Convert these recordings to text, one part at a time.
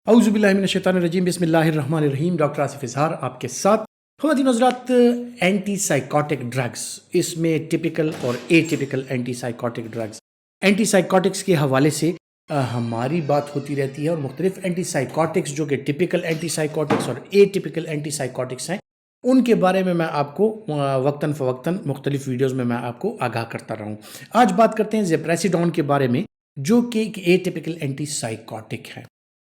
اعوذ باللہ من الشیطان الرجیم بسم اللہ الرحمن الرحیم. ڈاکٹر آصف اظہار آپ کے ساتھ. خواتین حضرات، اینٹی سائیکوٹک ڈرگز، اس میں ٹپیکل اور atypical antipsychotic drugs, antipsychotics کے حوالے سے ہماری بات ہوتی رہتی ہے، اور مختلف اینٹی سائیکوٹکس جو کہ ٹپیکل اینٹی سائیکوٹکس اور اے ٹپیکل اینٹی سائیکوٹکس ہیں، ان کے بارے میں آپ کو وقتاً فوقتاً مختلف ویڈیوز میں آپ کو آگاہ کرتا رہا ہوں. آج بات کرتے ہیں زیپریسیڈون کے بارے میں، جو کہ ایک اے ٹپیکل اینٹی سائیکوٹک ہے.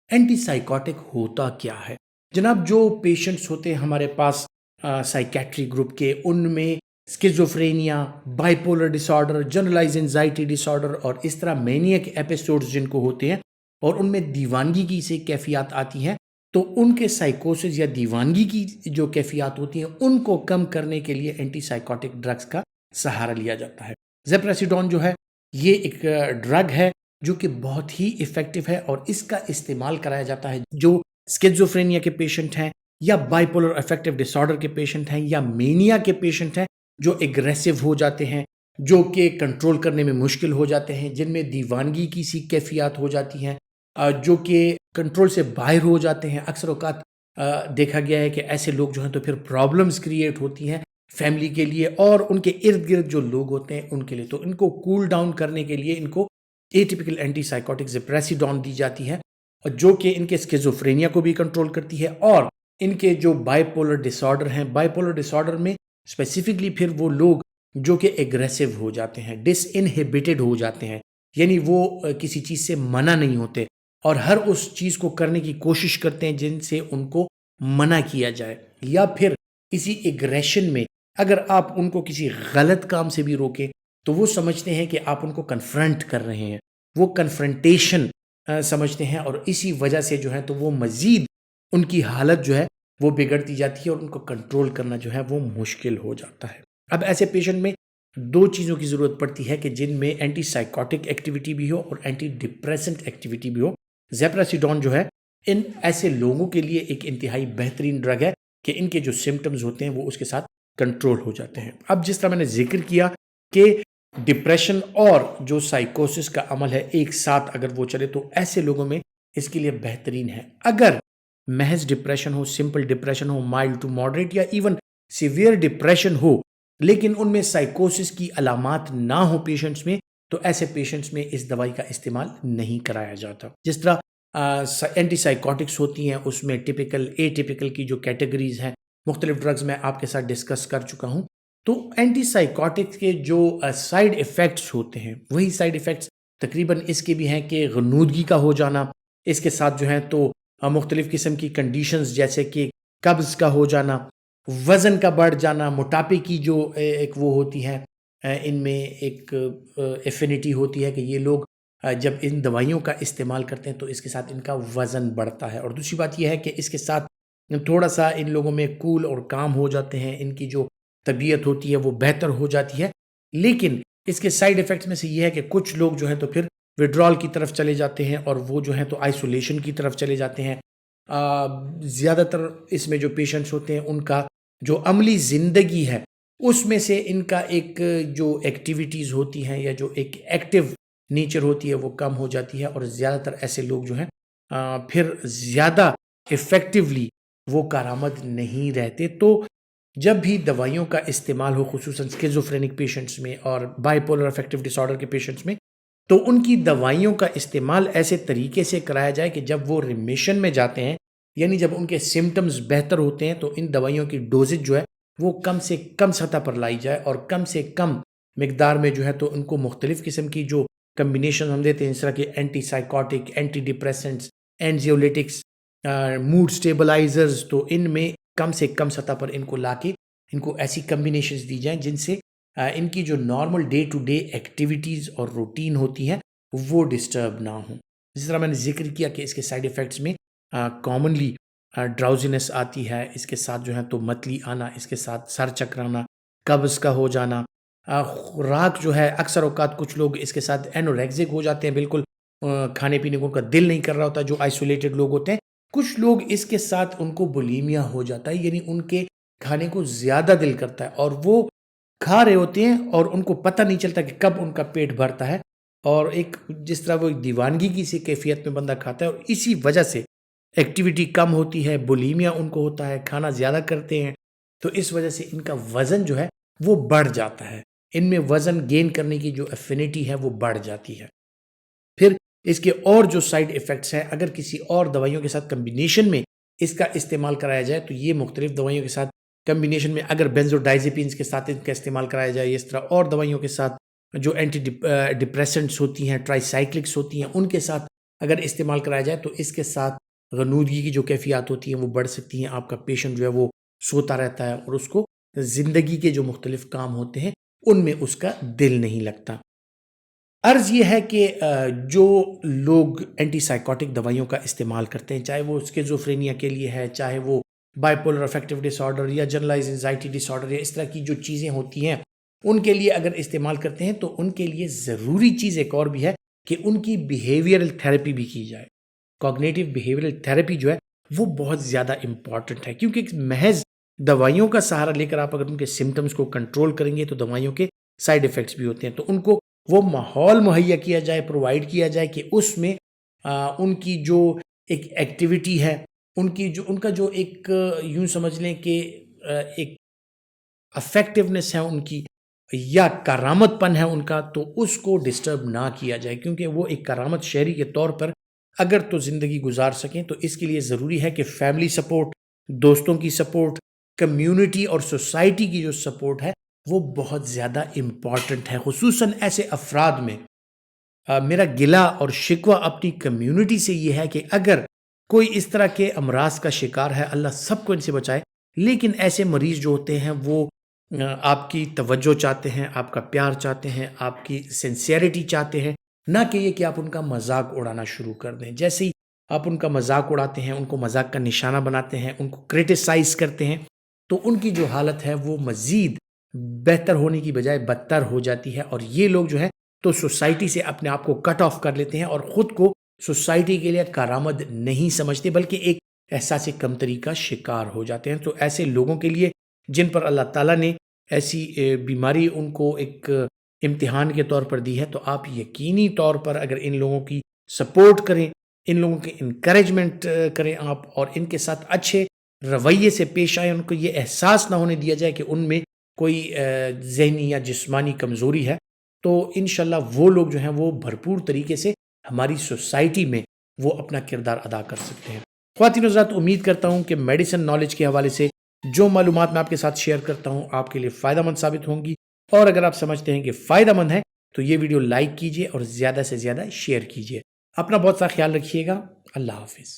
اینٹی سائیکوٹک ہوتا کیا ہے جناب؟ جو پیشنٹس ہوتے ہیں ہمارے پاس سائیکیٹری گروپ کے، ان میں اسکیزوفرینیا، بائیپولر ڈس آرڈر، جنرلائز انزائٹی ڈس آرڈر اور اس طرح مینیک ایپیسوڈز جن کو ہوتے ہیں، اور ان میں دیوانگی کی سے کیفیات آتی ہیں، تو ان کے سائیکوسس یا دیوانگی کی جو کیفیات ہوتی ہیں ان کو کم کرنے کے لیے اینٹی سائیکوٹک ڈرگز کا سہارا لیا جاتا ہے. زیپریسیڈون جو ہے یہ ایک ڈرگ ہے جو کہ بہت ہی ایفیکٹو ہے، اور اس کا استعمال کرایا جاتا ہے جو اسکیزوفرینیا کے پیشنٹ ہیں، یا بائیپولر افیکٹو ڈس آرڈر کے پیشنٹ ہیں، یا مینیا کے پیشنٹ ہیں جو اگریسو ہو جاتے ہیں، جو کہ کنٹرول کرنے میں مشکل ہو جاتے ہیں، جن میں دیوانگی کی سی کیفیات ہو جاتی ہیں، جو کہ کنٹرول سے باہر ہو جاتے ہیں. اکثر اوقات دیکھا گیا ہے کہ ایسے لوگ جو ہیں تو پھر پرابلمز کریٹ ہوتی ہیں فیملی کے لیے اور ان کے ارد گرد جو لوگ ہوتے ہیں ان کے لیے. تو ان کو کول ڈاؤن کرنے کے لیے ان کو اے ٹپیکل اینٹی سائیکوٹک زیپریسیڈون دی جاتی ہے، جو کہ ان کے اسکیزوفرینیا کو بھی کنٹرول کرتی ہے، اور ان کے جو بائیپولر ڈس آرڈر ہیں، بائیپولر ڈس آرڈر میں اسپیسیفکلی پھر وہ لوگ جو کہ اگریسو ہو جاتے ہیں، ڈس انہیبیٹڈ ہو جاتے ہیں، یعنی وہ کسی چیز سے منع نہیں ہوتے اور ہر اس چیز کو کرنے کی کوشش کرتے ہیں جن سے ان کو منع کیا جائے، یا پھر اسی اگریشن میں اگر آپ ان کو کسی غلط کام سے بھی روکیں تو وہ سمجھتے ہیں کہ آپ ان کو کنفرنٹ کر رہے ہیں، وہ کنفرنٹیشن سمجھتے ہیں، اور اسی وجہ سے جو ہے تو وہ مزید ان کی حالت جو ہے وہ بگڑتی جاتی ہے اور ان کو کنٹرول کرنا جو ہے وہ مشکل ہو جاتا ہے. اب ایسے پیشنٹ میں دو چیزوں کی ضرورت پڑتی ہے کہ جن میں اینٹی سائیکوٹک ایکٹیویٹی بھی ہو اور اینٹی ڈپریسنٹ ایکٹیویٹی بھی ہو. زیپریسیڈون جو ہے ان ایسے لوگوں کے لیے ایک انتہائی بہترین ڈرگ ہے کہ ان کے جو سمٹمز ہوتے ہیں وہ اس کے ساتھ کنٹرول ہو جاتے ہیں. اب جس طرح میں نے ذکر کیا کہ ڈپریشن اور جو سائیکوسس کا عمل ہے ایک ساتھ اگر وہ چلے تو ایسے لوگوں میں اس کے لیے بہترین ہے. اگر محض ڈپریشن ہو، سمپل ڈپریشن ہو، مائلڈ ٹو ماڈریٹ یا ایون سیویئر ڈپریشن ہو، لیکن ان میں سائیکوسس کی علامات نہ ہو پیشنٹس میں، تو ایسے پیشنٹس میں اس دوائی کا استعمال نہیں کرایا جاتا. جس طرح اینٹی سائیکوٹکس ہوتی ہیں اس میں ٹپیکل، اے ٹپیکل کی جو کیٹیگریز ہیں، مختلف ڈرگز میں آپ کے ساتھ ڈسکس کر چکا ہوں. تو اینٹی سائیکوٹک کے جو سائیڈ ایفیکٹس ہوتے ہیں وہی سائیڈ ایفیکٹس تقریباً اس کے بھی ہیں کہ غنودگی کا ہو جانا، اس کے ساتھ جو ہے تو مختلف قسم کی کنڈیشنز جیسے کہ قبض کا ہو جانا، وزن کا بڑھ جانا، موٹاپے کی جو ایک وہ ہوتی ہے، ان میں ایک ایفینٹی ہوتی ہے کہ یہ لوگ جب ان دوائیوں کا استعمال کرتے ہیں تو اس کے ساتھ ان کا وزن بڑھتا ہے. اور دوسری بات یہ ہے کہ اس کے ساتھ تھوڑا سا ان لوگوں میں کول اور کام ہو جاتے ہیں، ان کی جو طبیعت ہوتی ہے وہ بہتر ہو جاتی ہے. لیکن اس کے سائیڈ ایفیکٹس میں سے یہ ہے کہ کچھ لوگ جو ہیں تو پھر وڈرال کی طرف چلے جاتے ہیں، اور وہ جو ہیں تو آئسولیشن کی طرف چلے جاتے ہیں. زیادہ تر اس میں جو پیشنٹس ہوتے ہیں ان کا جو عملی زندگی ہے اس میں سے ان کا ایک جو ایکٹیویٹیز ہوتی ہیں یا جو ایک ایکٹیو نیچر ہوتی ہے وہ کم ہو جاتی ہے، اور زیادہ تر ایسے لوگ جو ہیں پھر زیادہ ایفیکٹیولی وہ کارآمد نہیں رہتے. تو جب بھی دوائیوں کا استعمال ہو، خصوصاً اسکیزوفرینک پیشنٹس میں اور بائیپولر افیکٹو ڈس آرڈر کے پیشنٹس میں، تو ان کی دوائیوں کا استعمال ایسے طریقے سے کرایا جائے کہ جب وہ ریمیشن میں جاتے ہیں، یعنی جب ان کے سمٹمز بہتر ہوتے ہیں، تو ان دوائیوں کی ڈوزج جو ہے وہ کم سے کم سطح پر لائی جائے، اور کم سے کم مقدار میں جو ہے تو ان کو مختلف قسم کی جو کمبینیشن ہم دیتے ہیں اس طرح کے anti psychotic, anti depressants, anxiolytics, mood stabilisers, تو ان میں کم سے کم سطح پر ان کو لا کے ان کو ایسی کمبینیشنز دی جائیں جن سے ان کی جو normal day to day activities اور روٹین ہوتی ہیں وہ ڈسٹرب نہ ہوں. جس طرح میں نے ذکر کیا کہ اس کے سائیڈ ایفیکٹس میں کامنلی ڈراؤزینس آتی ہے، اس کے ساتھ جو ہے تو متلی آنا، اس کے ساتھ سر چکرانا، قبض کا ہو جانا، خوراک جو ہے اکثر اوقات کچھ لوگ اس کے ساتھ اینوریگزک ہو جاتے ہیں، بالکل کھانے پینے کو ان کا دل نہیں کر رہا ہوتا جو آئسولیٹڈ لوگ ہوتے ہیں. کچھ لوگ اس کے ساتھ ان کو بولیمیا ہو جاتا ہے، یعنی ان کے کھانے کو زیادہ دل کرتا ہے اور وہ کھا رہے ہوتے ہیں اور ان کو پتہ نہیں چلتا کہ کب ان کا پیٹ بھرتا ہے، اور ایک جس طرح وہ دیوانگی کی سی کیفیت میں بندہ کھاتا ہے، اور اسی وجہ سے ایکٹیویٹی کم ہوتی ہے، بولیمیا ان کو ہوتا ہے، کھانا زیادہ کرتے ہیں، تو اس وجہ سے ان کا وزن جو ہے وہ بڑھ جاتا ہے، ان میں وزن گین کرنے کی جو افینٹی ہے وہ بڑھ جاتی ہے۔ پھر اس کے اور جو سائیڈ ایفیکٹس ہیں، اگر کسی اور دوائیوں کے ساتھ کمبینیشن میں اس کا استعمال کرایا جائے تو یہ مختلف دوائیوں کے ساتھ کمبینیشن میں، اگر بینزوڈائزیپینز کے ساتھ ان کا استعمال کرایا جائے، اس طرح اور دوائیوں کے ساتھ جو اینٹی ڈپریسنٹس ہوتی ہیں، ٹرائی سائکلکس ہوتی ہیں، ان کے ساتھ اگر استعمال کرایا جائے تو اس کے ساتھ غنودگی کی جو کیفیات ہوتی ہیں وہ بڑھ سکتی ہیں، آپ کا پیشنٹ جو ہے وہ سوتا رہتا ہے اور اس کو زندگی کے جو مختلف کام ہوتے ہیں ان میں اس کا دل نہیں لگتا۔ عرض یہ ہے کہ جو لوگ اینٹی سائیکوٹک دوائیوں کا استعمال کرتے ہیں، چاہے وہ اسکیزوفرینیا کے لیے ہے، چاہے وہ bipolar affective disorder یا جنرلائز انزائٹی ڈس آرڈر یا اس طرح کی جو چیزیں ہوتی ہیں ان کے لیے اگر استعمال کرتے ہیں تو ان کے لیے ضروری چیز ایک اور بھی ہے کہ ان کی بیہیویئرل تھیراپی بھی کی جائے۔ کوگنیٹو بیہیویئرل تھیراپی جو ہے وہ بہت زیادہ امپورٹنٹ ہے، کیونکہ محض دوائیوں کا سہارا لے کر آپ اگر ان کے سمٹمز کو کنٹرول کریں گے تو دوائیوں کے سائیڈ ایفیکٹس بھی ہوتے ہیں، تو ان کو وہ ماحول مہیا کیا جائے، پرووائڈ کیا جائے کہ اس میں ان کی جو ایک ایکٹیویٹی ہے، ان کا جو ایک یوں سمجھ لیں کہ ایک افیکٹونیس ہے ان کی یا کرامت پن ہے ان کا، تو اس کو ڈسٹرب نہ کیا جائے، کیونکہ وہ ایک کرامت شہری کے طور پر اگر تو زندگی گزار سکیں تو اس کے لیے ضروری ہے کہ فیملی سپورٹ، دوستوں کی سپورٹ، کمیونٹی اور سوسائٹی کی جو سپورٹ ہے وہ بہت زیادہ امپورٹنٹ ہے، خصوصاً ایسے افراد میں۔ میرا گلہ اور شکوہ اپنی کمیونٹی سے یہ ہے کہ اگر کوئی اس طرح کے امراض کا شکار ہے، اللہ سب کو ان سے بچائے، لیکن ایسے مریض جو ہوتے ہیں وہ آپ کی توجہ چاہتے ہیں، آپ کا پیار چاہتے ہیں، آپ کی سنسیئرٹی چاہتے ہیں، نہ کہ یہ کہ آپ ان کا مذاق اڑانا شروع کر دیں۔ جیسے ہی آپ ان کا مذاق اڑاتے ہیں، ان کو مذاق کا نشانہ بناتے ہیں، ان کو کرٹیسائز کرتے ہیں، تو ان کی جو حالت ہے وہ مزید بہتر ہونے کی بجائے بدتر ہو جاتی ہے، اور یہ لوگ جو ہیں تو سوسائٹی سے اپنے آپ کو کٹ آف کر لیتے ہیں اور خود کو سوسائٹی کے لیے کارآمد نہیں سمجھتے، بلکہ ایک احساس کمتری کا شکار ہو جاتے ہیں۔ تو ایسے لوگوں کے لیے جن پر اللہ تعالیٰ نے ایسی بیماری ان کو ایک امتحان کے طور پر دی ہے، تو آپ یقینی طور پر اگر ان لوگوں کی سپورٹ کریں، ان لوگوں کی انکریجمنٹ کریں آپ، اور ان کے ساتھ اچھے رویے سے پیش آئیں، ان کو یہ احساس نہ ہونے دیا جائے کہ ان میں کوئی ذہنی یا جسمانی کمزوری ہے، تو انشاءاللہ وہ لوگ جو ہیں وہ بھرپور طریقے سے ہماری سوسائٹی میں وہ اپنا کردار ادا کر سکتے ہیں۔ خواتین و حضرات، امید کرتا ہوں کہ میڈیسن نالج کے حوالے سے جو معلومات میں آپ کے ساتھ شیئر کرتا ہوں آپ کے لیے فائدہ مند ثابت ہوں گی، اور اگر آپ سمجھتے ہیں کہ فائدہ مند ہے تو یہ ویڈیو لائک کیجئے اور زیادہ سے زیادہ شیئر کیجئے۔ اپنا بہت سا خیال رکھیے گا۔ اللہ حافظ۔